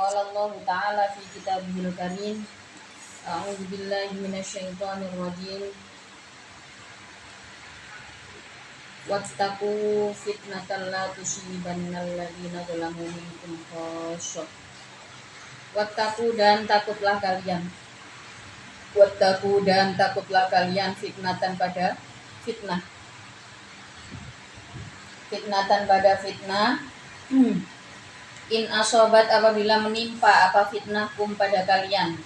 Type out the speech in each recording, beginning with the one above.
Qala Allah Ta'ala fi kitabihil karim. A'udzu billahi minasyaitonir rajim. Wattaqu fitnatan la tusibannal ladzina zalamu minkum khassah. Wattaqu dan takutlah kalian. Wattaqu dan takutlah kalian fitnatan pada fitnah. Fitnatan pada fitnah. In asobat apabila menimpa apa fitnah kum pada kalian.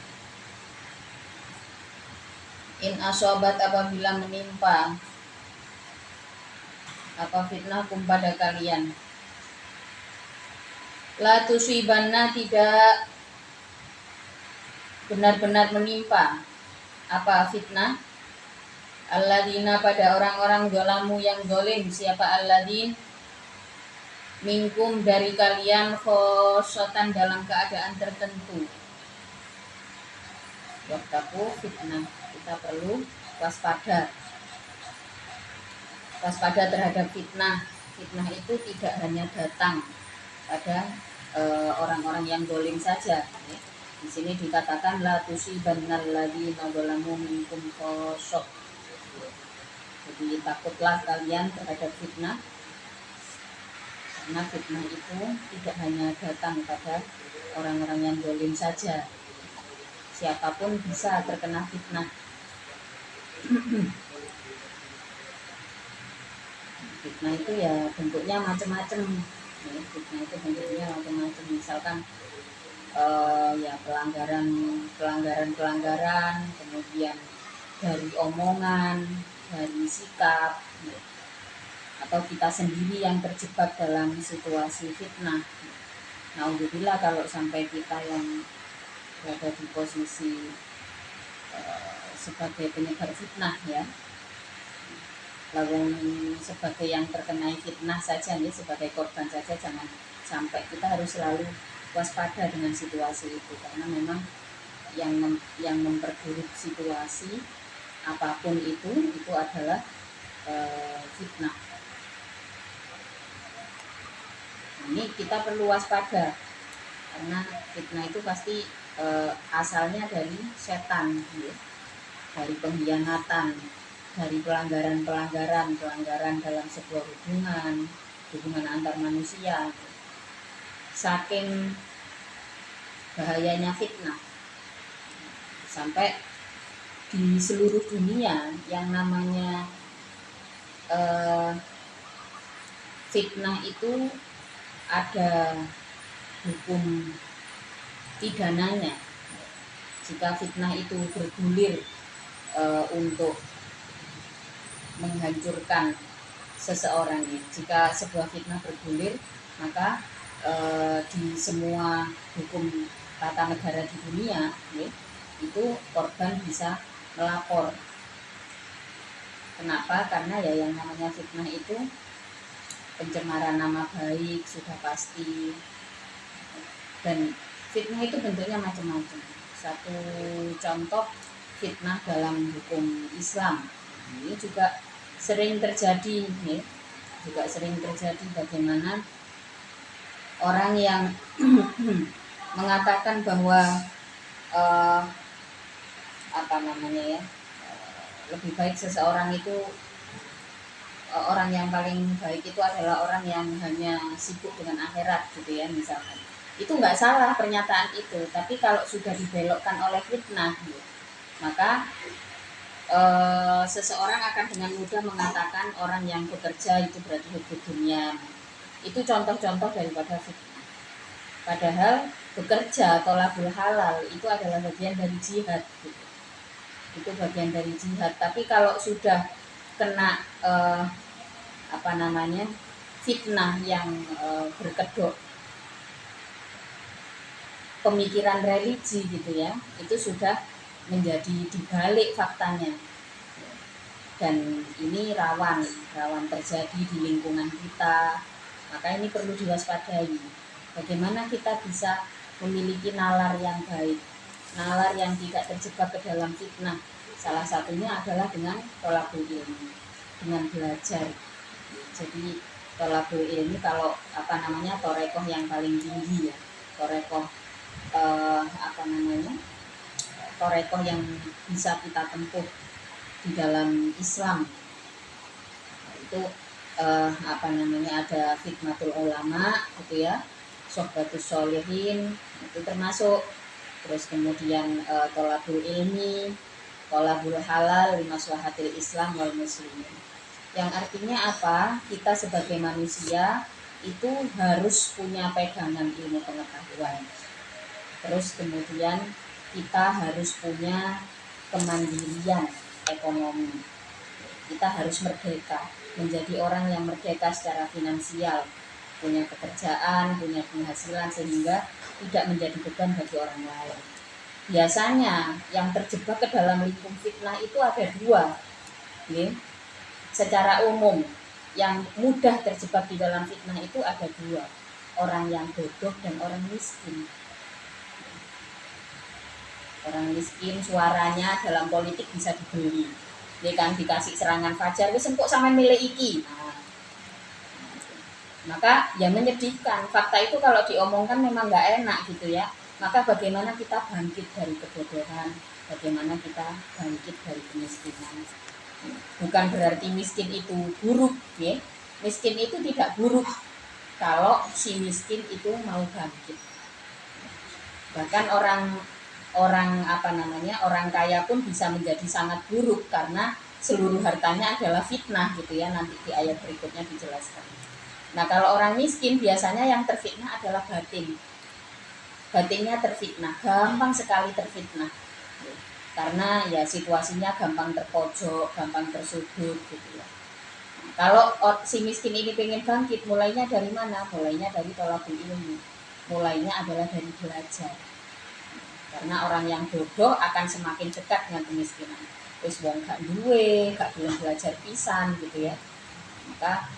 In asobat apabila menimpa apa fitnah kum pada kalian. La tusibanna tidak benar-benar menimpa apa fitnah. Alladzina pada orang-orang zalamu yang zalim. Siapa alladzin? Minkum dari kalian khosotan dalam keadaan tertentu. Wattaqu fitnah. Kita perlu waspada. Waspada terhadap fitnah. Fitnah itu tidak hanya datang pada orang-orang yang zalim saja. Di sini dikatakan la tusibannal ladzina zalamu minkum khosoh. Jadi takutlah kalian terhadap fitnah. Karena fitnah itu tidak hanya datang pada orang-orang yang zalim saja. Siapapun bisa terkena fitnah. Fitnah itu ya bentuknya macam-macam. Fitnah itu bentuknya macam-macam. Misalkan ya pelanggaran, kemudian dari omongan, dari sikap, atau kita sendiri yang terjebak dalam situasi fitnah. Naudzubillah kalau sampai kita yang berada di posisi sebagai penyebar fitnah ya. Lalu sebagai yang terkena fitnah saja nih, sebagai korban saja, jangan sampai kita harus selalu waspada dengan situasi itu, karena memang yang memperburuk situasi apapun itu adalah fitnah. Ini kita perlu waspada karena fitnah itu pasti asalnya dari setan, ya. Dari pengkhianatan, dari pelanggaran dalam sebuah hubungan antar manusia. Saking bahayanya fitnah, sampai di seluruh dunia yang namanya fitnah itu ada hukum pidananya. Jika fitnah itu bergulir untuk menghancurkan seseorang, jika sebuah fitnah bergulir, maka di semua hukum tata negara di dunia itu korban bisa melapor. Kenapa? Karena ya yang namanya fitnah itu pencemaran nama baik sudah pasti, dan fitnah itu bentuknya macam-macam. Satu contoh fitnah dalam hukum Islam ini juga sering terjadi, bagaimana orang yang mengatakan bahwa lebih baik seseorang itu, orang yang paling baik itu adalah orang yang hanya sibuk dengan akhirat gitu ya, misalkan. Itu nggak salah pernyataan itu, tapi kalau sudah dibelokkan oleh fitnah, maka seseorang akan dengan mudah mengatakan orang yang bekerja itu berarti hidup dunia. Itu contoh-contoh daripada fitnah. Padahal bekerja atau labul halal itu adalah bagian dari jihad, gitu. Itu bagian dari jihad. Tapi kalau sudah kena fitnah yang berkedok pemikiran religi gitu ya, itu sudah menjadi dibalik faktanya, dan ini rawan terjadi di lingkungan kita. Maka ini perlu diwaspadai. Bagaimana kita bisa memiliki nalar yang baik, nalar yang tidak terjebak ke dalam fitnah? Salah satunya adalah dengan thalabul ilmi, dengan belajar. Jadi thalabul ilmi, kalau torekoh yang paling tinggi ya, torekoh torekoh yang bisa kita tempuh di dalam Islam. Itu ada khidmatul ulama gitu ya, sohbatus sholihin itu termasuk, terus kemudian tolabul ilmi, tolabul halal limaslahatil Islam wal muslimin, yang artinya apa, kita sebagai manusia itu harus punya pegangan ilmu pengetahuan, terus kemudian kita harus punya kemandirian ekonomi, kita harus merdeka, menjadi orang yang merdeka secara finansial, punya pekerjaan, punya penghasilan, sehingga tidak menjadi beban bagi orang lain. Biasanya yang terjebak ke dalam lingkup fitnah itu ada dua, ya. Secara umum yang mudah terjebak di dalam fitnah itu ada dua, orang yang bodoh dan orang miskin. Orang miskin suaranya dalam politik bisa dibeli, dia kan dikasih serangan fajar, wis empuk sama milih iki. Maka ya menyedihkan, fakta itu kalau diomongkan memang nggak enak gitu ya. Maka bagaimana kita bangkit dari kebodohan, bagaimana kita bangkit dari kemiskinan. Bukan berarti miskin itu buruk ya. Miskin itu tidak buruk kalau si miskin itu mau bangkit. Bahkan orang kaya pun bisa menjadi sangat buruk karena seluruh hartanya adalah fitnah gitu ya, nanti di ayat berikutnya dijelaskan. Nah, kalau orang miskin biasanya yang terfitnah adalah batinnya terfitnah, gampang sekali terfitnah karena ya situasinya gampang terpojok, gampang tersudut gitu ya. Kalau si miskin ini pengen bangkit, mulainya dari mana? Mulainya dari thalabul ilmi, mulainya adalah dari belajar. Karena orang yang bodoh akan semakin dekat dengan kemiskinan. Terus wong gak duwe, gak belum belajar pisan gitu ya. Maka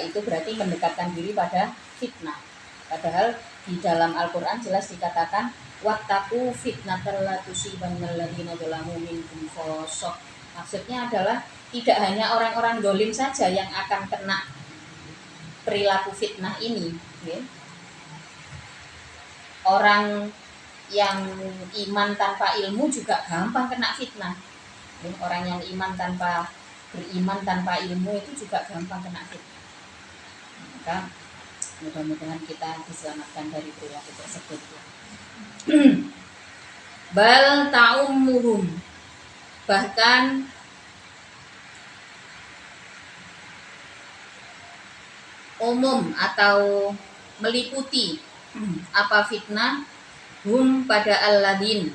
itu berarti mendekatkan diri pada fitnah. Padahal di dalam Al-Quran jelas dikatakan wattaqu fitnatal la tusibannal ladzina zalamu minkum khassah. Maksudnya adalah tidak hanya orang-orang dolim saja yang akan kena perilaku fitnah ini ya. Orang yang iman tanpa ilmu juga gampang kena fitnah. Orang yang beriman tanpa ilmu itu juga gampang kena fitnah. Maka mudah-mudahan kita diselamatkan dari perilaku tersebut. Bal ta'ummuhum, bahkan umum atau meliputi apa fitnah, hum pada alladin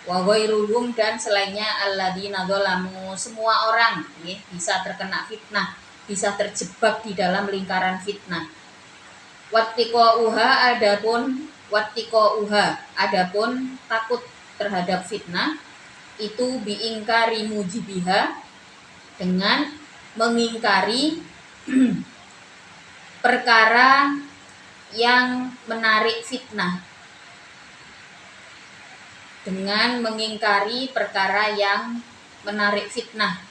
wa ghairuhum, dan selainnya alladzina dzalamu, semua orang ya, bisa terkena fitnah, bisa terjebak di dalam lingkaran fitnah. Wattiqauha, adapun takut terhadap fitnah itu biingkari mujibiha, dengan mengingkari perkara yang menarik fitnah, dengan mengingkari perkara yang menarik fitnah,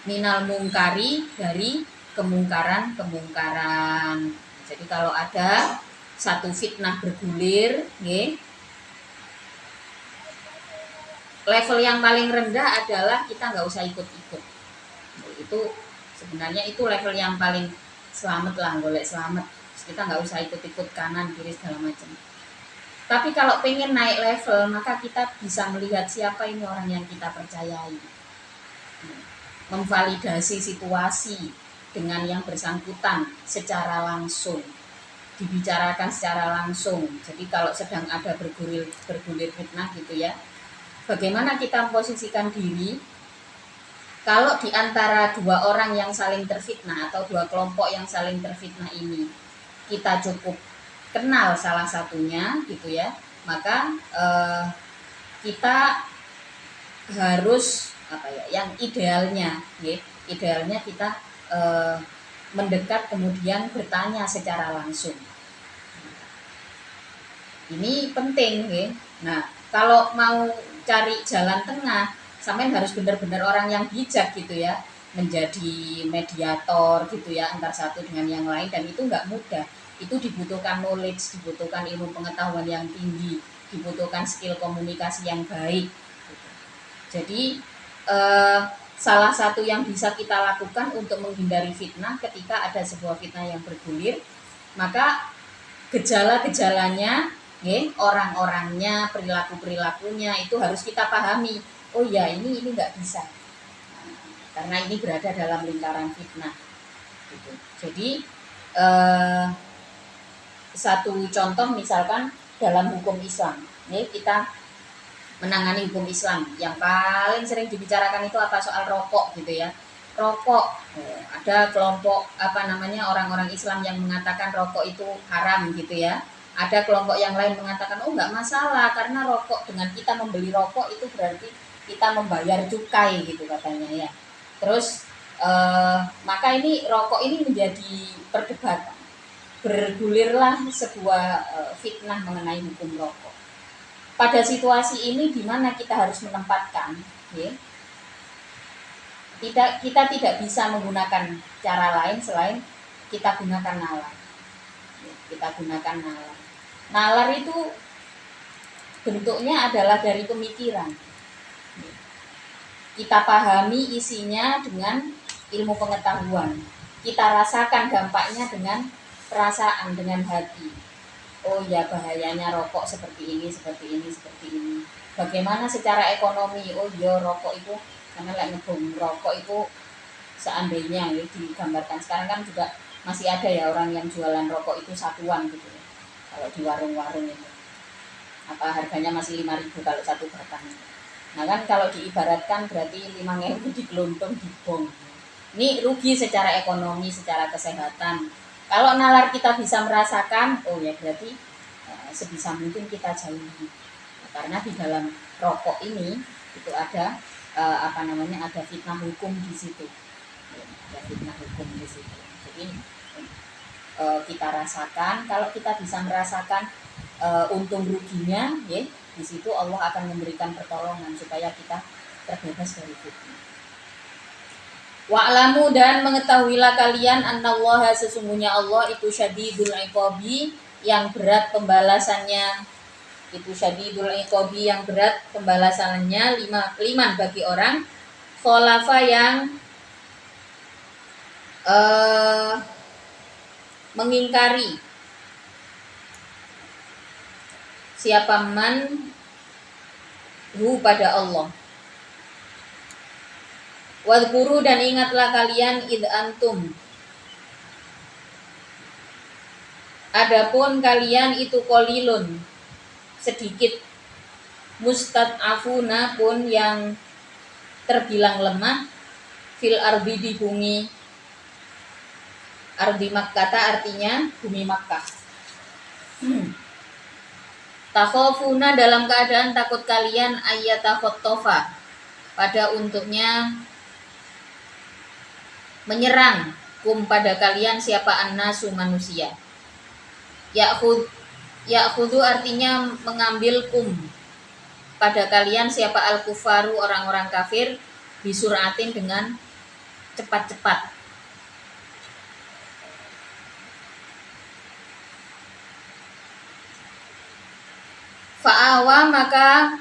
minal mungkari, dari kemungkaran. Jadi kalau ada satu fitnah bergulir, level yang paling rendah adalah kita nggak usah ikut-ikut. Itu sebenarnya itu level yang paling selamat lah, golek selamat. Kita nggak usah ikut-ikut kanan kiri segala macam. Tapi kalau pengen naik level, maka kita bisa melihat siapa ini orang yang kita percayai, memvalidasi situasi dengan yang bersangkutan secara langsung, dibicarakan secara langsung. Jadi kalau sedang ada bergulir fitnah gitu ya, bagaimana kita memposisikan diri kalau di antara dua orang yang saling terfitnah atau dua kelompok yang saling terfitnah ini kita cukup kenal salah satunya gitu ya, maka kita harus yang idealnya kita mendekat kemudian bertanya secara langsung. Ini penting ya. Nah, kalau mau cari jalan tengah, sampean harus benar-benar orang yang bijak gitu ya, menjadi mediator gitu ya antar satu dengan yang lain, dan itu nggak mudah. itu dibutuhkan knowledge, dibutuhkan ilmu pengetahuan yang tinggi, dibutuhkan skill komunikasi yang baik. Jadi salah satu yang bisa kita lakukan untuk menghindari fitnah ketika ada sebuah fitnah yang bergulir, maka gejala-gejalanya, orang-orangnya, perilaku-perilakunya itu harus kita pahami. Oh ya, ini nggak bisa, karena ini berada dalam lingkaran fitnah. Gitu. Jadi satu contoh misalkan dalam hukum Islam, kita menangani hukum Islam yang paling sering dibicarakan itu apa, soal rokok gitu ya. Rokok, ada kelompok orang-orang Islam yang mengatakan rokok itu haram gitu ya. Ada kelompok yang lain mengatakan oh nggak masalah karena rokok, dengan kita membeli rokok itu berarti kita membayar cukai gitu katanya ya. Terus maka ini rokok ini menjadi perdebatan, bergulirlah sebuah fitnah mengenai hukum rokok. Pada situasi ini di mana kita harus menempatkan, kita tidak bisa menggunakan cara lain selain kita gunakan nalar. Kita gunakan nalar. Nalar itu bentuknya adalah dari pemikiran. Kita pahami isinya dengan ilmu pengetahuan. Kita rasakan dampaknya dengan perasaan, dengan hati. Oh ya, bahayanya rokok seperti ini, seperti ini, seperti ini. Bagaimana secara ekonomi? Oh ya, rokok itu karena ngebom rokok itu seandainya ya, digambarkan sekarang kan juga masih ada ya orang yang jualan rokok itu satuan gitu ya. Kalau di warung-warung itu apa harganya masih 5.000 kalau satu batang. Nah kan kalau diibaratkan berarti 5.000 digelontung dibong. Ini rugi secara ekonomi, secara kesehatan. Kalau nalar kita bisa merasakan, oh ya berarti sebisa mungkin kita jauhi. Karena di dalam rokok ini itu ada ada fitnah hukum di situ. Ada fitnah hukum di situ. Jadi kita rasakan, kalau kita bisa merasakan untung ruginya, ya, di situ Allah akan memberikan pertolongan supaya kita terbebas dari fitnah. Wa'lamu, dan mengetahuilah kalian annallaha, sesungguhnya Allah itu syadidul iqabi, yang berat pembalasannya. Itu syadidul iqabi, yang berat pembalasannya, liman bagi orang kholafa yang mengingkari siapa man hu pada Allah. Wadhkuru, dan ingatlah kalian id antum, adapun kalian itu qalilun, sedikit, mustad'afuna pun yang terbilang lemah, fil ardi, di bumi. Ardi Makkah artinya bumi Makkah. Takhafuna, dalam keadaan takut kalian, ayyatakhotofa, pada untuknya menyerang, kum pada kalian, siapa annasu, manusia. Ya'khudhu artinya mengambil, kum pada kalian, siapa al-kufaru, orang-orang kafir, bisuratin dengan cepat-cepat. Fa'awa, maka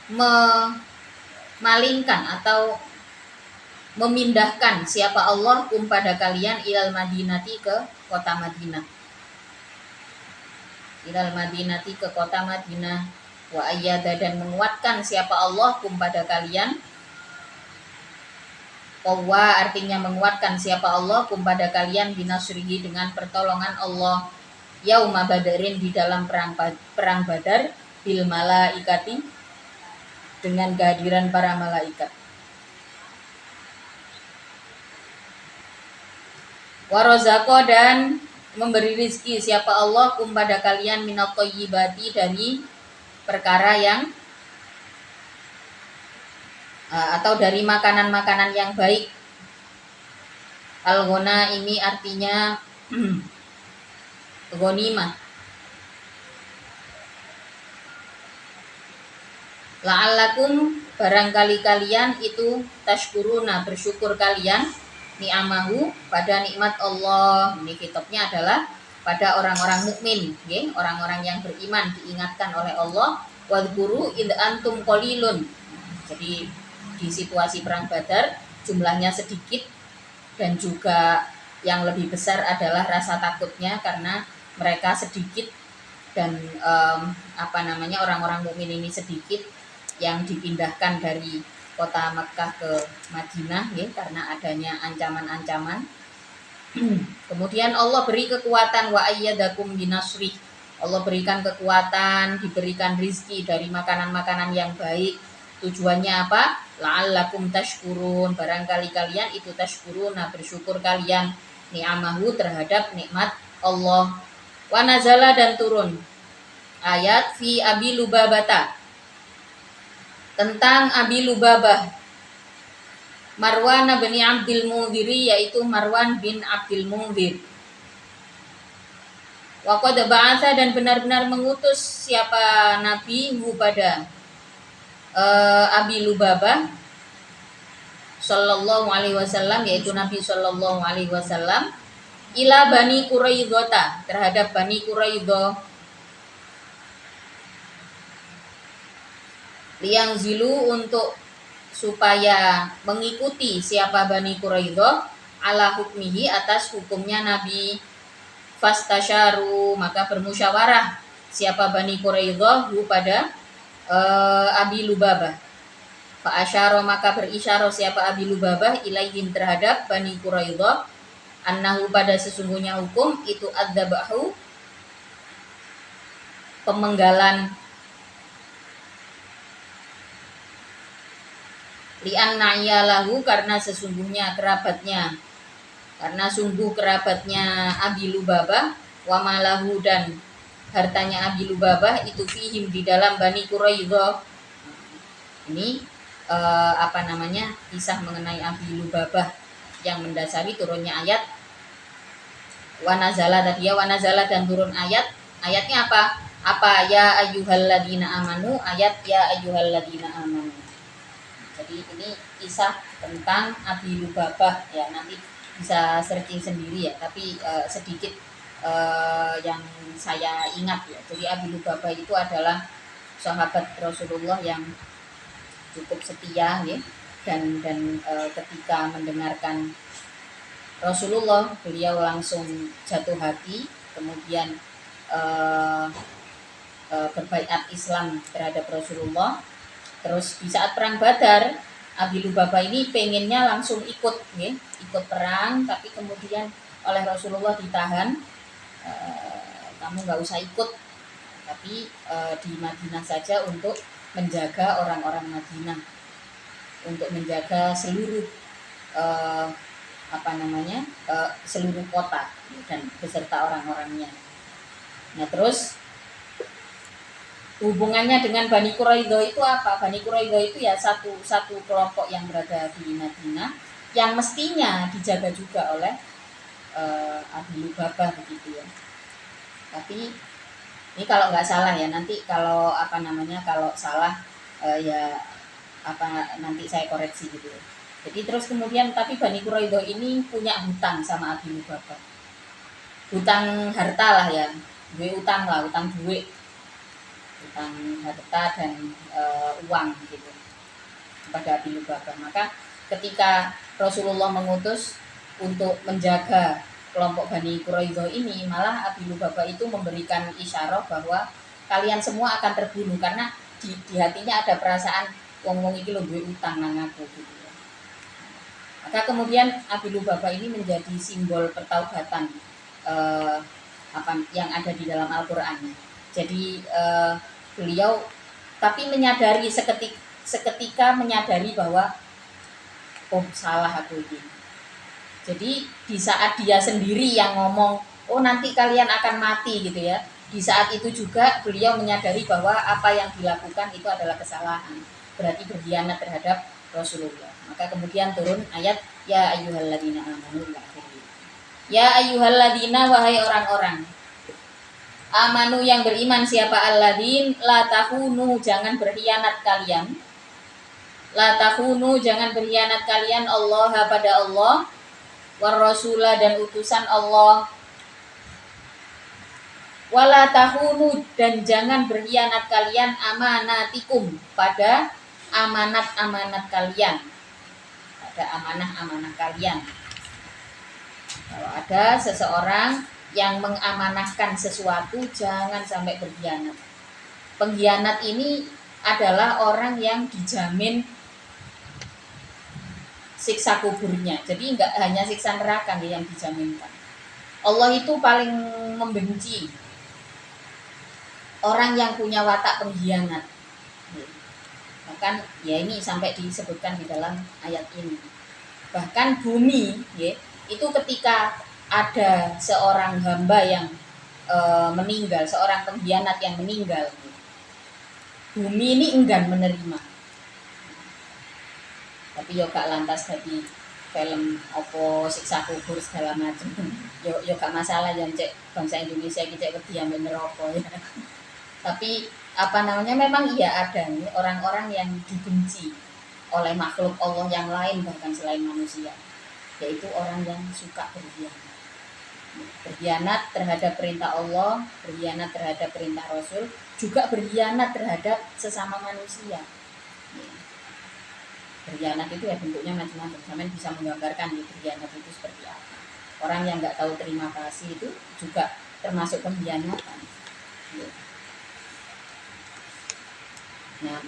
memalingkan atau memindahkan siapa Allah, kum pada kalian, ilal madinati, ke kota Madinah. Ilal madinati, ke kota Madinah. Wa ayyada, dan menguatkan siapa Allah, kum pada kalian. Qawwa artinya menguatkan siapa Allah, kum pada kalian, binasrihi, dengan pertolongan Allah. Yauma Badarin, di dalam perang Badar, bil malaikati, dengan kehadiran para malaikat. Warozako, dan memberi rizki siapa Allah, kum pada kalian, minat thayyibati, dari perkara yang atau dari makanan-makanan yang baik. Al-ghona ini artinya ghanimah. La'allakum, barangkali kalian itu tashkuruna, bersyukur kalian, ni'amahu, pada nikmat Allah. Ini kitabnya adalah pada orang-orang mukmin, nggih, orang-orang yang beriman diingatkan oleh Allah, wadhkuru id antum qalilun. Jadi di situasi perang Badar jumlahnya sedikit dan juga yang lebih besar adalah rasa takutnya karena mereka sedikit dan orang-orang mukmin ini sedikit yang dipindahkan dari kota Mekah ke Madinah ya, karena adanya ancaman-ancaman. Kemudian Allah beri kekuatan, wa ayyadakum binasrih. Allah berikan kekuatan, diberikan rizki dari makanan-makanan yang baik. Tujuannya apa? La'allakum tashkurun. Barangkali kalian itu tashkurun, nah bersyukur kalian ni'amahu terhadap nikmat Allah. Wa nazala, dan turun ayat fi Abi Lubabata, tentang Abi Lubabah, Marwan bin Abdul Mundhiri, yaitu Marwan bin Abdul Mundhir. Wa qad ba'atsa, dan benar-benar mengutus siapa Nabi pada Abi Lubabah sallallahu alaihi wasallam, yaitu Nabi sallallahu alaihi wasallam, ila Bani Quraidzah, terhadap Bani Quraidzah, liang zilu, untuk supaya mengikuti siapa Bani Quraidzah, ala hukmihi, atas hukumnya Nabi. Fastasyaru, maka bermusyawarah siapa Bani Quraidzah pada Abi Lubabah. Fa asyara, maka berisyarah siapa Abi Lubabah ilaihim, terhadap Bani Quraidzah, annahu, pada sesungguhnya hukum itu adzabahu, pemenggalan, li'an na'iyalahu, karena sesungguhnya kerabatnya, karena sungguh kerabatnya Abi Lubabah, wa malahu, dan hartanya Abi Lubabah itu fihim, di dalam Bani Quraidzah. Ini kisah mengenai Abi Lubabah yang mendasari turunnya ayat wa nazala tadi ya, wa nazala, dan turun ayat. Ayatnya apa ya ayyuhalladzina amanu, ayat ya ayyuhalladzina amanu. Jadi ini kisah tentang Abi Lubabah ya, nanti bisa searching sendiri ya, tapi sedikit yang saya ingat ya. Jadi Abi Lubabah itu adalah sahabat Rasulullah yang cukup setia ya, dan ketika mendengarkan Rasulullah, beliau langsung jatuh hati, kemudian berbaiat Islam terhadap Rasulullah. Terus di saat perang Badar, Abi Lubabah ini pengennya langsung ikut perang, tapi kemudian oleh Rasulullah ditahan, kamu nggak usah ikut, tapi di Madinah saja untuk menjaga orang-orang Madinah, untuk menjaga seluruh seluruh kota dan beserta orang-orangnya. Nah, terus hubungannya dengan Bani Quraidzah itu apa? Bani Quraidzah itu ya satu kelompok yang berada di Madinah, yang mestinya dijaga juga oleh Abi Lubabah begitu ya. Tapi ini kalau nggak salah ya, nanti kalau kalau salah nanti saya koreksi gitu ya. Jadi terus kemudian, tapi Bani Quraidzah ini punya hutang sama Abi Lubabah, hutang harta lah ya, utang duit, hutang harta dan uang gitu kepada Abi Lubabah. Maka ketika Rasulullah mengutus untuk menjaga kelompok Bani Quraidzah ini, malah Abi Lubabah itu memberikan isyarah bahwa kalian semua akan terbunuh, karena di hatinya ada perasaan wong-wong iki lho duwe utang nang aku gitu ya. Maka kemudian Abi Lubabah ini menjadi simbol pertaubatan yang ada di dalam Al-Qur'an. Jadi beliau tapi menyadari seketika menyadari bahwa salah aku ini. Jadi di saat dia sendiri yang ngomong, nanti kalian akan mati gitu ya, di saat itu juga beliau menyadari bahwa apa yang dilakukan itu adalah kesalahan, berarti berkhianat terhadap Rasulullah. Maka kemudian turun ayat ya ayyuhalladzina amanu, ya ayyuhalladzina, wahai orang-orang amanu yang beriman, siapa alladzin la tahunu, jangan berkhianat kalian, la tahunu, jangan berkhianat kalian, Allah, pada Allah, war rasula dan utusan Allah, wala tahunu dan jangan berkhianat kalian amanatikum pada amanat-amanat kalian, pada amanah-amanah kalian. Kalau ada seseorang yang mengamanahkan sesuatu, jangan sampai berkhianat. Pengkhianat ini adalah orang yang dijamin siksa kuburnya. Jadi enggak hanya siksa neraka yang dijaminkan. Allah itu paling membenci orang yang punya watak pengkhianat. Bahkan ya ini sampai disebutkan di dalam ayat ini. Bahkan bumi ya, itu ketika ada seorang hamba yang meninggal, seorang pengkhianat yang meninggal, bumi ini enggan menerima. Tapi yo gak lantas jadi film opo siksa kubur segala macam. Yo gak masalah yang cek bangsa Indonesia kita kediam neraka ya. Tapi apa namanya, memang iya ada nih orang-orang yang dibenci oleh makhluk Allah yang lain bahkan selain manusia, yaitu orang yang suka berkhianat. Berkhianat terhadap perintah Allah, berkhianat terhadap perintah Rasul, juga berkhianat terhadap sesama manusia. Berkhianat itu ya bentuknya macam-macam. Sampean bisa menggambarkan ya, berkhianat itu seperti apa. Orang yang nggak tahu terima kasih itu juga termasuk pengkhianatan. Nah,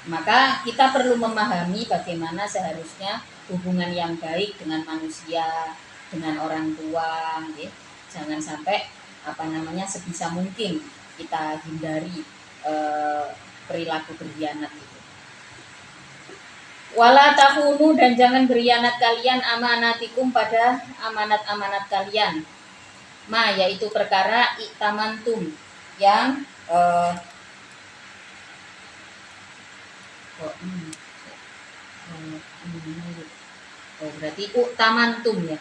maka kita perlu memahami bagaimana seharusnya hubungan yang baik dengan manusia, dengan orang tua, ya. Jangan sampai apa namanya sebisa mungkin kita hindari perilaku berkhianat itu. Wala tahunu dan jangan berkhianat kalian amanatikum pada amanat-amanat kalian. Ma yaitu perkara iktamantum yang berarti uktamantum ya,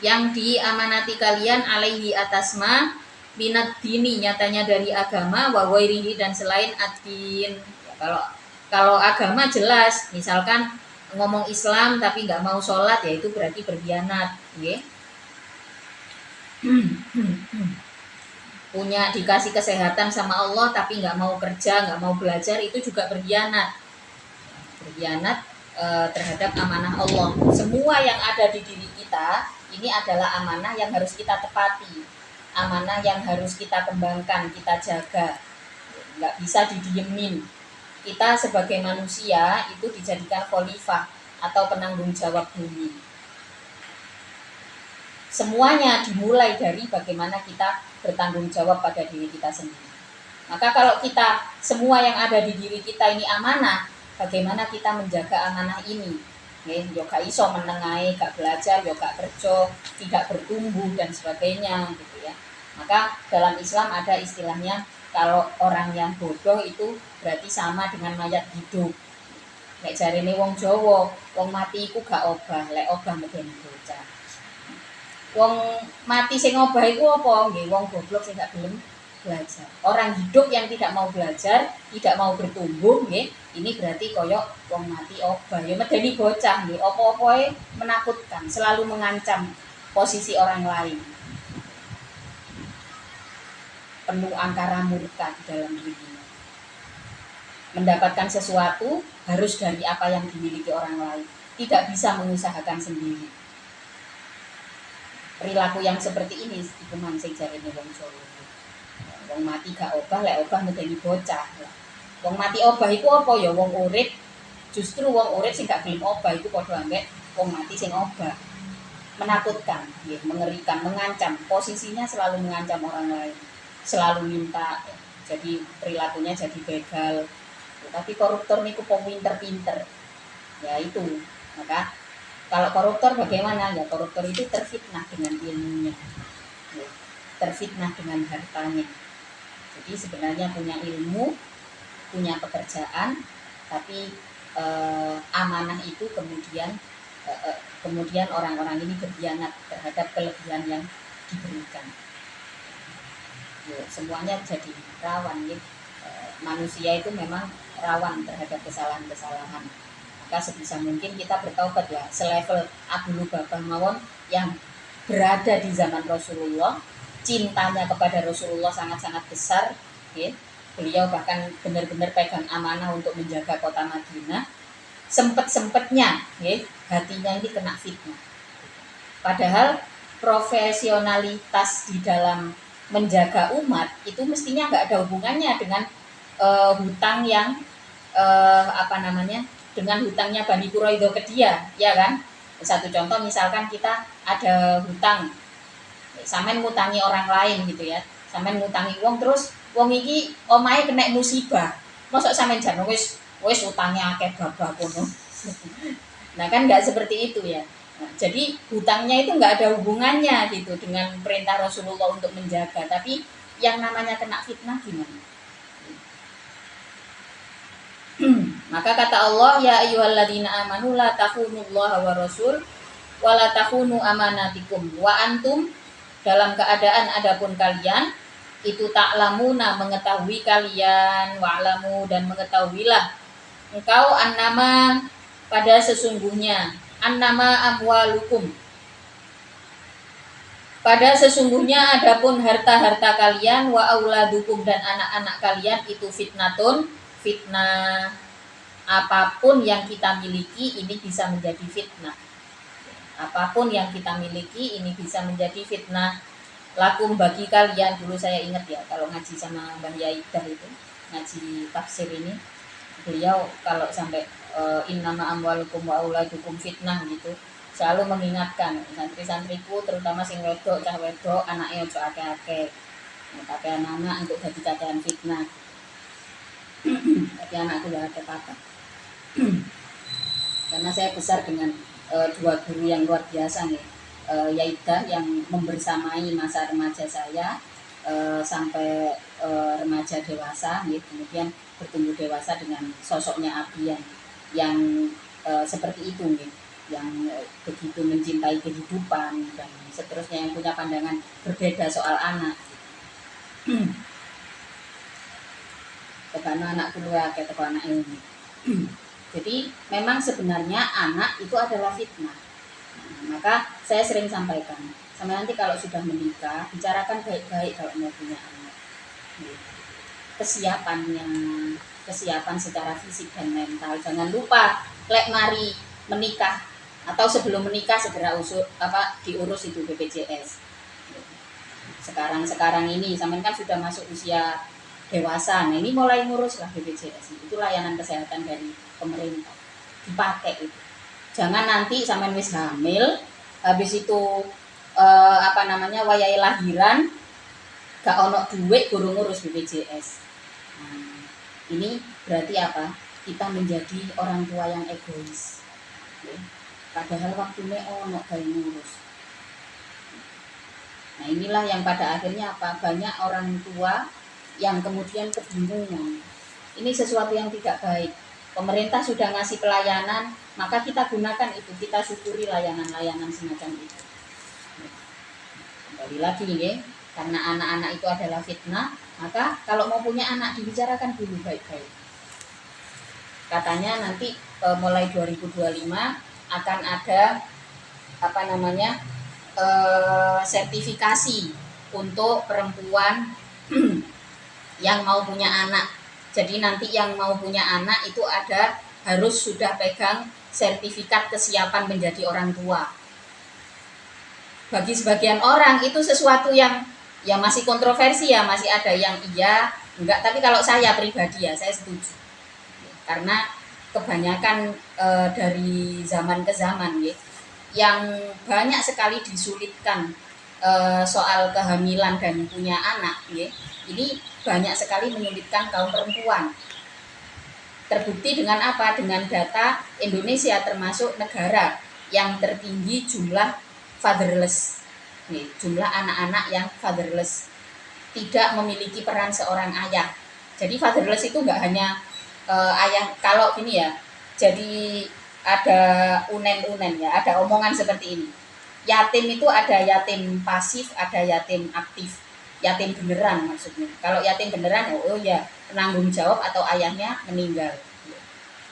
yang diamanati kalian alaihi atasma minat dini, nyatanya dari agama, wa wairihi dan selain ad-din. Ya, kalau agama jelas, misalkan ngomong Islam tapi nggak mau sholat, ya itu berarti berkhianat, ya. Punya dikasih kesehatan sama Allah tapi nggak mau kerja, nggak mau belajar, itu juga berkhianat. Berkhianat terhadap amanah Allah. Semua yang ada di diri kita ini adalah amanah yang harus kita tepati, amanah yang harus kita kembangkan, kita jaga. Nggak bisa didiemin. Kita sebagai manusia itu dijadikan khalifah atau penanggung jawab bumi. Semuanya dimulai dari bagaimana kita bertanggung jawab pada diri kita sendiri. Maka kalau kita semua yang ada di diri kita ini amanah, bagaimana kita menjaga amanah ini? Yo gak iso menengahi, gak belajar, yo gak kerja, tidak bertumbuh dan sebagainya gitu ya. Maka dalam Islam ada istilahnya, kalau orang yang bodoh itu berarti sama dengan mayat hidup. Nek jarine wong Jawa, wong mati iku gak obah, lek obah medeni bocah. Wong mati sing obah iku apa? Nggih, wong goblok sing gak gelem belajar. Orang hidup yang tidak mau belajar, tidak mau bertumbuh, nggih, ini berarti koyok wong mati obah. Ya medeni bocah nggih, apa-apae menakutkan, selalu mengancam posisi orang lain. Penuh angkara murka di dalam dirinya. Mendapatkan sesuatu harus dari apa yang dimiliki orang lain, tidak bisa mengusahakan sendiri. Perilaku yang seperti ini iku mansing jarene wong Jawa. Wong mati gak obah, lek obah medeni bocah. Wong mati obah iku apa ya? Wong urip. Justru wong urip sing gak gelem obah iku padha ambek wong mati sing obah. Menakutkan, ya, mengerikan, mengancam. Posisinya selalu mengancam orang lain. Selalu minta, jadi perilakunya jadi begal. Tapi koruptor niku pinter-pinter. Ya itu. Maka kalau koruptor bagaimana? Ya koruptor itu terfitnah dengan ilmunya. Ya, terfitnah dengan hartanya. Jadi sebenarnya punya ilmu, punya pekerjaan, tapi amanah itu kemudian orang-orang ini berkhianat terhadap kelebihan yang diberikan. Ya, semuanya jadi rawan ya. Manusia itu memang rawan terhadap kesalahan-kesalahan. maka sebisa mungkin kita bertaubat ya, selevel Abu Lubabah mawon yang berada di zaman Rasulullah, cintanya kepada Rasulullah sangat-sangat besar, ya. Beliau bahkan benar-benar pegang amanah untuk menjaga kota Madinah. Sempet-sempetnya, ya, hatinya ini kena fitnah. Padahal profesionalitas di dalam menjaga umat itu mestinya nggak ada hubungannya dengan hutang yang dengan hutangnya Bani Quraidah ke dia, ya kan? Satu contoh misalkan kita ada hutang, sampean ngutangi orang lain gitu ya, sampean ngutangi wong terus wong iki omahe kena musibah, mosok sampean jan wis utangnya akeh babak ngono. Nah kan nggak seperti itu ya. Nah, jadi hutangnya itu nggak ada hubungannya gitu dengan perintah Rasulullah untuk menjaga, tapi yang namanya kena fitnah gimana? Maka kata Allah, ya ayyuhalladzina amanu la takhunullaha wa rasul wa la takhunu amanatikum wa antum, dalam keadaan adapun kalian itu ta'lamuna, mengetahui kalian, wa'lamu, dan mengetahuilah engkau annama, pada sesungguhnya, annama amwalukum, pada sesungguhnya adapun harta-harta kalian, wa auladukum, dan anak-anak kalian itu fitnatun, fitnah. Apapun yang kita miliki ini bisa menjadi fitnah. Apapun yang kita miliki ini bisa menjadi fitnah. Lakum, bagi kalian. Dulu saya ingat ya, kalau ngaji sama Mbah Yaidah itu, ngaji tafsir ini, beliau kalau sampai innama amwalukum wa auladukum fitnah gitu, selalu mengingatkan santri-santriku, terutama sing wedok, cah wedok, anaknya ojo akeh-akeh. Pakai anak-anak untuk jadi cacahan fitnah. Tapi anakku gak ada apa-apa. Karena saya besar dengan dua guru yang luar biasa nih, Yaidah yang membersamai masa remaja saya sampai remaja dewasa, nih, kemudian bertumbuh dewasa dengan sosoknya Abian yang seperti itu nih, yang begitu mencintai kehidupan dan seterusnya, yang punya pandangan berbeda soal anak. Karena anak keluar kayak anak ini. Jadi memang sebenarnya anak itu adalah fitnah. Nah, maka saya sering sampaikan, sama nanti kalau sudah menikah, bicarakan baik-baik kalau mau punya anak. Kesiapannya, kesiapan secara fisik dan mental. Jangan lupa, lek mari menikah atau sebelum menikah segera diurus itu BPJS. Sekarang ini, sampean kan sudah masuk usia dewasa, nah ini mulai ngurus lah BPJS. Itu layanan kesehatan dari pemerintah, dipakai itu. Jangan nanti sampean wis hamil, habis itu wayai lahiran gak ono duit guru ngurus BPJS. Nah, ini berarti apa? Kita menjadi orang tua yang egois. Padahal waktunya ono gawe ngurus. Nah, inilah yang pada akhirnya apa? Banyak orang tua yang kemudian kebingungan. Ini sesuatu yang tidak baik. Pemerintah sudah ngasih pelayanan, maka kita gunakan itu, kita syukuri layanan-layanan semacam itu. Kembali lagi nih, karena anak-anak itu adalah fitnah, maka kalau mau punya anak dibicarakan dulu baik-baik. Katanya nanti mulai 2025 akan ada sertifikasi untuk perempuan yang mau punya anak. Jadi nanti yang mau punya anak itu harus sudah pegang sertifikat kesiapan menjadi orang tua. Bagi sebagian orang itu sesuatu yang ya masih kontroversi ya, masih ada yang iya, enggak. Tapi kalau saya pribadi ya, saya setuju. Karena kebanyakan dari zaman ke zaman ya, yang banyak sekali disulitkan soal kehamilan dan punya anak ya, ini banyak sekali menyulitkan kaum perempuan. Terbukti dengan apa? Dengan data Indonesia termasuk negara yang tertinggi jumlah fatherless. Nih, jumlah anak-anak yang fatherless, tidak memiliki peran seorang ayah. Jadi fatherless itu enggak hanya ayah, kalau gini ya. Jadi ada unen-unen ya, ada omongan seperti ini. Yatim itu ada yatim pasif, ada yatim aktif. Yatim beneran maksudnya. Kalau yatim beneran, oh ya penanggung jawab atau ayahnya meninggal.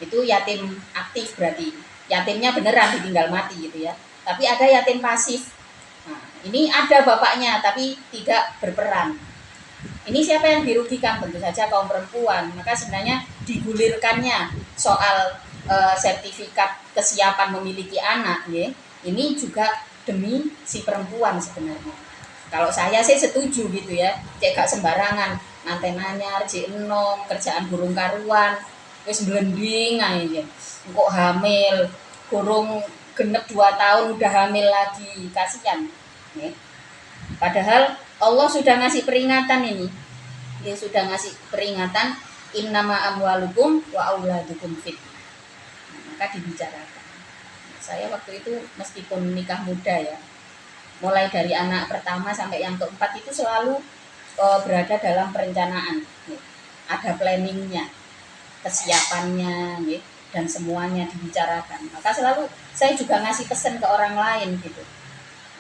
Itu yatim aktif berarti. Yatimnya beneran ditinggal mati gitu ya. Tapi ada yatim pasif. Nah, ini ada bapaknya tapi tidak berperan. Ini siapa yang dirugikan? Tentu saja kaum perempuan. Maka sebenarnya digulirkannya soal sertifikat kesiapan memiliki anak, ya, ini juga demi si perempuan sebenarnya. Kalau saya sih setuju gitu ya, cek gak sembarangan, antenanya cek enom, kerjaan burung karuan, wis blending aja, kok hamil, burung genep 2 tahun udah hamil lagi, kasihan. Ya. Padahal Allah sudah ngasih peringatan ini, dia sudah ngasih peringatan innama amwalukum wa auladukum fitnah. Maka dibicarakan. Saya waktu itu meskipun nikah muda ya, mulai dari anak pertama sampai yang keempat itu selalu berada dalam perencanaan, ya. Ada planningnya, kesiapannya, ya, dan semuanya dibicarakan. Maka selalu saya juga ngasih pesan ke orang lain gitu,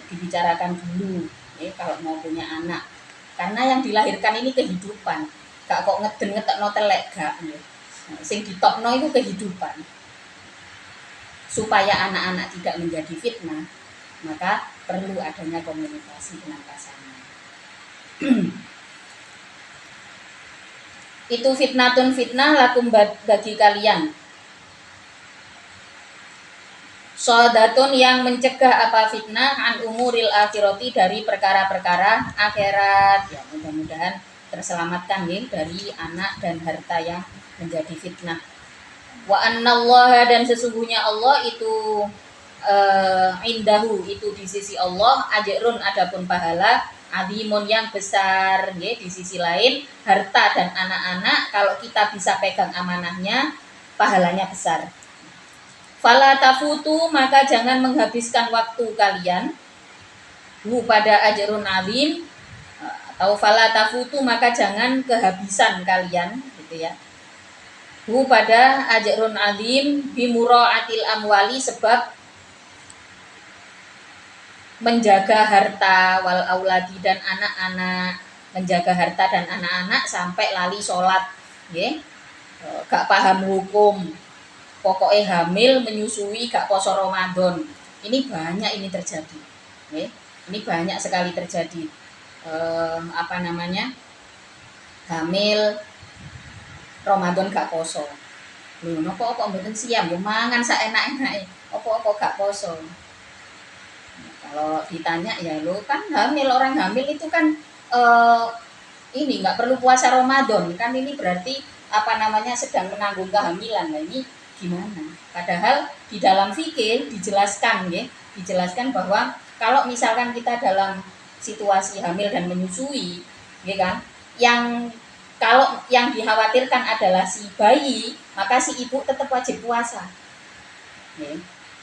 dibicarakan dulu, ya, kalau mau punya anak, karena yang dilahirkan ini kehidupan, gak kok ngeden ngetekno telek gak, ya. Sing ditokno itu kehidupan. Supaya anak-anak tidak menjadi fitnah, maka perlu adanya komunikasi dengan pasangan. Itu fitnatun fitnah lakum bagi kalian. Sodatun yang mencegah apa fitnah an umuril akhirati dari perkara-perkara akhirat. Ya, mudah-mudahan terselamatkan ya dari anak dan harta yang menjadi fitnah. Wa annallaha dan sesungguhnya Allah itu indahu itu di sisi Allah ajrun adapun pahala adimun yang besar ya. Di sisi lain harta dan anak-anak kalau kita bisa pegang amanahnya pahalanya besar. Fala tafutu maka jangan menghabiskan waktu kalian pada ajrun alim atau fala tafutu maka jangan kehabisan kalian gitu ya. Pada ajrun alim bimuraatil amwali sebab menjaga harta wal auladi dan anak-anak, menjaga harta dan anak-anak sampai lali sholat, ya, gak paham hukum, pokoknya hamil menyusui gak poso Ramadan. Ini banyak ini terjadi, ya. Ini banyak sekali terjadi. Hamil Ramadan gak poso. Lho napa mboten siam yo mangan saenak-enake. Apa gak poso. Kalau ditanya ya lo kan hamil, orang hamil itu kan ini nggak perlu puasa Ramadan kan, ini berarti sedang menanggung kehamilan. Nah ini gimana? Padahal di dalam fikih dijelaskan ya, dijelaskan bahwa kalau misalkan kita dalam situasi hamil dan menyusui, ya kan, kalau yang dikhawatirkan adalah si bayi, maka si ibu tetap wajib puasa. Ya.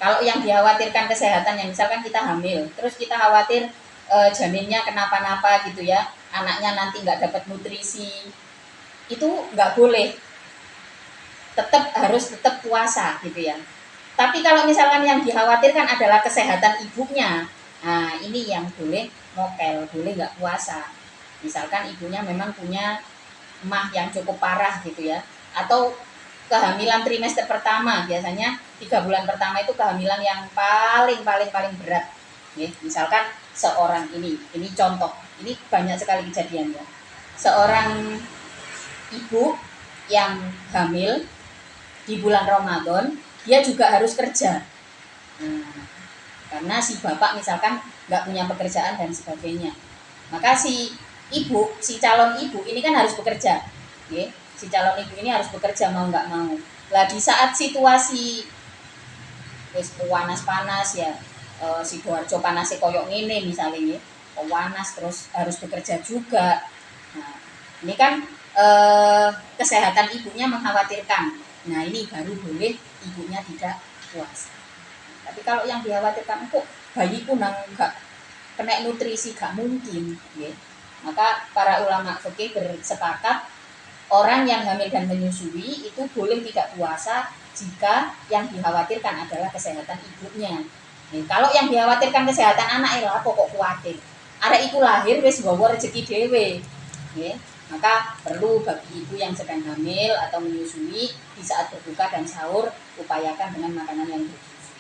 Kalau yang dikhawatirkan kesehatannya, misalkan kita hamil, terus kita khawatir janinnya kenapa-napa gitu ya, anaknya nanti nggak dapat nutrisi, itu nggak boleh, harus tetap puasa gitu ya. Tapi kalau misalkan yang dikhawatirkan adalah kesehatan ibunya, nah ini yang boleh mokel, boleh nggak puasa. Misalkan ibunya memang punya emah yang cukup parah gitu ya, atau kehamilan trimester pertama, biasanya 3 bulan pertama itu kehamilan yang paling berat ya. Misalkan seorang ini contoh, ini banyak sekali kejadian ya, seorang ibu yang hamil di bulan Ramadan, dia juga harus kerja. Karena si bapak misalkan nggak punya pekerjaan dan sebagainya, maka si calon ibu ini kan harus bekerja ya. Si calon ibu ini harus bekerja mau nggak mau. Lah di saat situasi wis panas ya, Sidoarjo panasnya koyok ngene misalnya ya, panas terus harus bekerja juga. Nah, ini kan kesehatan ibunya mengkhawatirkan. Nah ini baru boleh ibunya tidak puasa. Tapi kalau yang dikhawatirkan kok bayiku nggak kena nutrisi, gak mungkin ya. Maka para ulama fikih bersepakat orang yang hamil dan menyusui itu boleh tidak puasa jika yang dikhawatirkan adalah kesehatan ibunya. Nah, kalau yang dikhawatirkan kesehatan anak lah pokok khawatir. Arek iku lahir wis nggawa rezeki dhewe. Nggih. Maka perlu bagi ibu yang sedang hamil atau menyusui di saat berbuka dan sahur upayakan dengan makanan yang bergizi.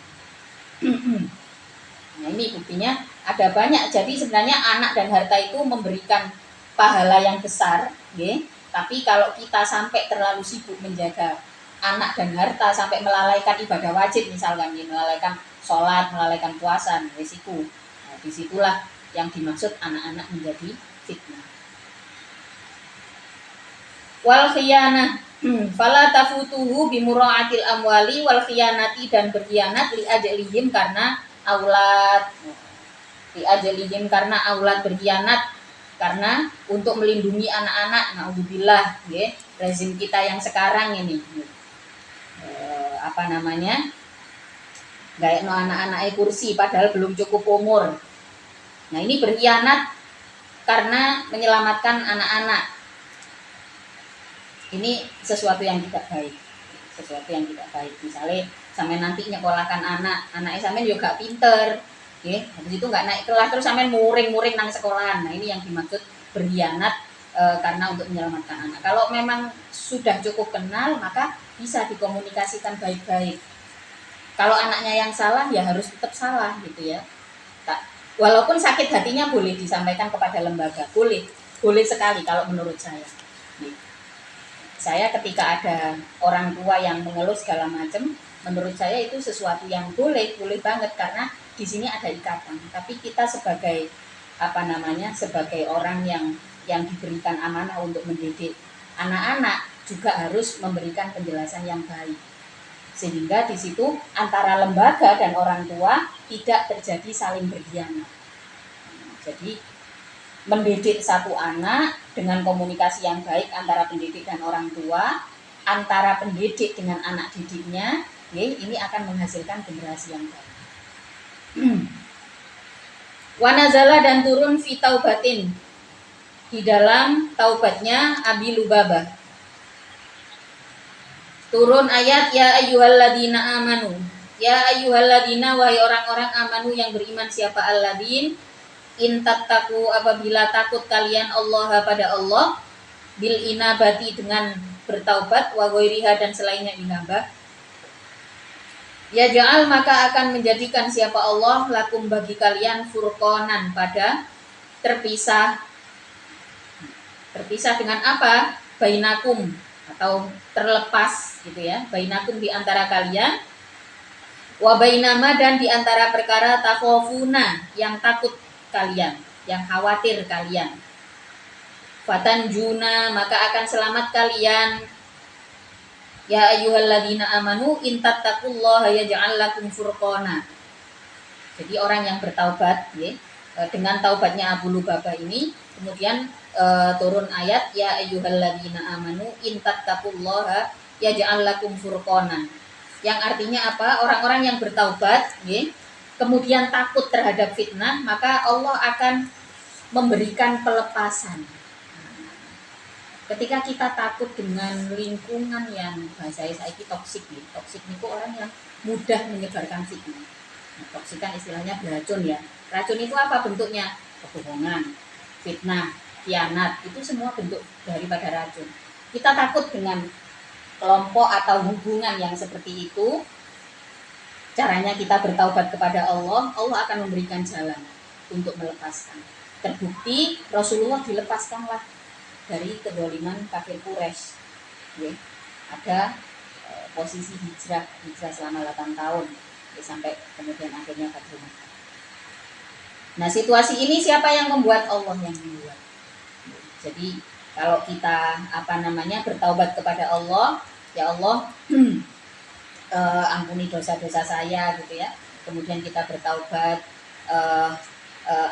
Nah ini buktinya ada banyak. Jadi sebenarnya anak dan harta itu memberikan pahala yang besar, ya. Tapi kalau kita sampai terlalu sibuk menjaga anak dan harta sampai melalaikan ibadah wajib misalkan, ya, melalaikan sholat, melalaikan puasa, risiko. Nah, disitulah yang dimaksud anak-anak menjadi fitnah. Wal khiyanah fala tafutuhu bimuraatil amwali wal khiyanati, dan berkhianat li ajalihim karena aulad, berkhianat karena untuk melindungi anak-anak. Naudzubillah, ya, rezim kita yang sekarang ini gaek no anak-anak kursi padahal belum cukup umur. Nah ini berkhianat karena menyelamatkan anak-anak. Ini sesuatu yang tidak baik. Misalnya sampai nanti nyekolahkan anaknya sampai juga pinter, ya. Habis itu nggak naik kelas terus sampai muring nang sekolahan. Nah ini yang dimaksud berkhianat karena untuk menyelamatkan anak. Kalau memang sudah cukup kenal maka bisa dikomunikasikan baik-baik. Kalau anaknya yang salah ya harus tetap salah gitu ya. Walaupun sakit hatinya boleh disampaikan kepada lembaga, boleh sekali kalau menurut saya. Saya ketika ada orang tua yang mengeluh segala macam, menurut saya itu sesuatu yang boleh banget karena di sini ada ikatan. Tapi kita sebagai sebagai orang yang diberikan amanah untuk mendidik anak-anak juga harus memberikan penjelasan yang baik. Sehingga di situ antara lembaga dan orang tua tidak terjadi saling berkhianat. Jadi mendidik satu anak dengan komunikasi yang baik antara pendidik dan orang tua, antara pendidik dengan anak didiknya, ya, ini akan menghasilkan generasi yang baik. Wanazala, dan turun fi taubatin, di dalam taubatnya Abi Lubabah. Turun ayat ya ayyuhalladzina amanu. Ya ayyuhalladzina, wahai orang-orang amanu yang beriman, siapa alladzin intattaku, apabila takut kalian Allah pada Allah, bil inabati, dengan bertaubat, wa ghairiha, dan selainnya inabah, ya ja'al, maka akan menjadikan siapa Allah lakum, bagi kalian, furqanan, pada terpisah dengan apa? Bainakum, atau terlepas gitu ya, bainakum, di antara kalian, wa bainama, dan di antara perkara takhafuna, yang takut kalian, yang khawatir kalian. Fatanjuna, maka akan selamat kalian. Ya ayyuhalladzina amanu intattaqullaha yaj'al lakum furqana. Jadi orang yang bertaubat, ya, dengan taubatnya Abu Lubabah ini, kemudian turun ayat ya ayyuhalladzina amanu intattaqullaha yaj'al lakum furqana. Yang artinya apa? Orang-orang yang bertaubat, ya, kemudian takut terhadap fitnah, maka Allah akan memberikan pelepasan. Ketika kita takut dengan lingkungan yang bahasa saya toksik, ya. Toksik itu orang yang mudah menyebarkan fitnah. Nah, toksik kan istilahnya beracun ya. Racun itu apa bentuknya? Kebohongan, fitnah, khianat, itu semua bentuk daripada racun. Kita takut dengan kelompok atau hubungan yang seperti itu. Caranya kita bertaubat kepada Allah, Allah akan memberikan jalan untuk melepaskan. Terbukti Rasulullah dilepaskanlah dari kedoliman kafir Quraisy. Ya, ada posisi hijrah selama 8 tahun, ya, sampai kemudian akhirnya Fathu Makkah. Nah situasi ini siapa yang membuat? Allah yang membuat. Jadi kalau kita bertaubat kepada Allah, ya Allah ampuni dosa-dosa saya gitu ya. Kemudian kita bertaubat,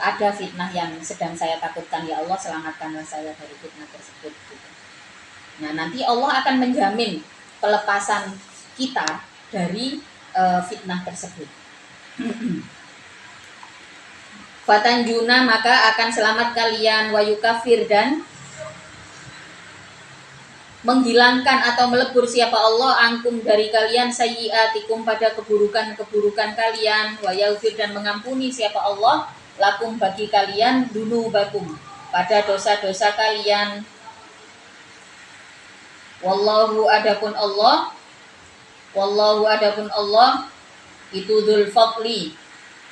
ada fitnah yang sedang saya takutkan, ya Allah selamatkanlah saya dari fitnah tersebut gitu. Nah nanti Allah akan menjamin pelepasan kita dari fitnah tersebut. Fatanjuna, maka akan selamat kalian, wayukafir, dan menghilangkan atau melebur siapa Allah angkum, dari kalian, sayyiatikum, pada keburukan-keburukan kalian, wa yaghfir, dan mengampuni siapa Allah lakum, bagi kalian, dunubakum, pada dosa-dosa kalian. Wallahu adapun Allah, wallahu adapun Allah itu dzul fadli,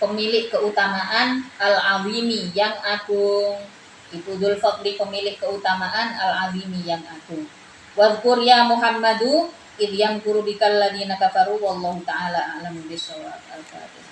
pemilik keutamaan, al-azimi yang agung. Itu dzul fadli, pemilik keutamaan, al-azimi yang agung. Wadhkur ya Muhammadu idh yamkuru bikal ladzina kafaru wallahu taala a'lamu bissawab. Al-Fatihah.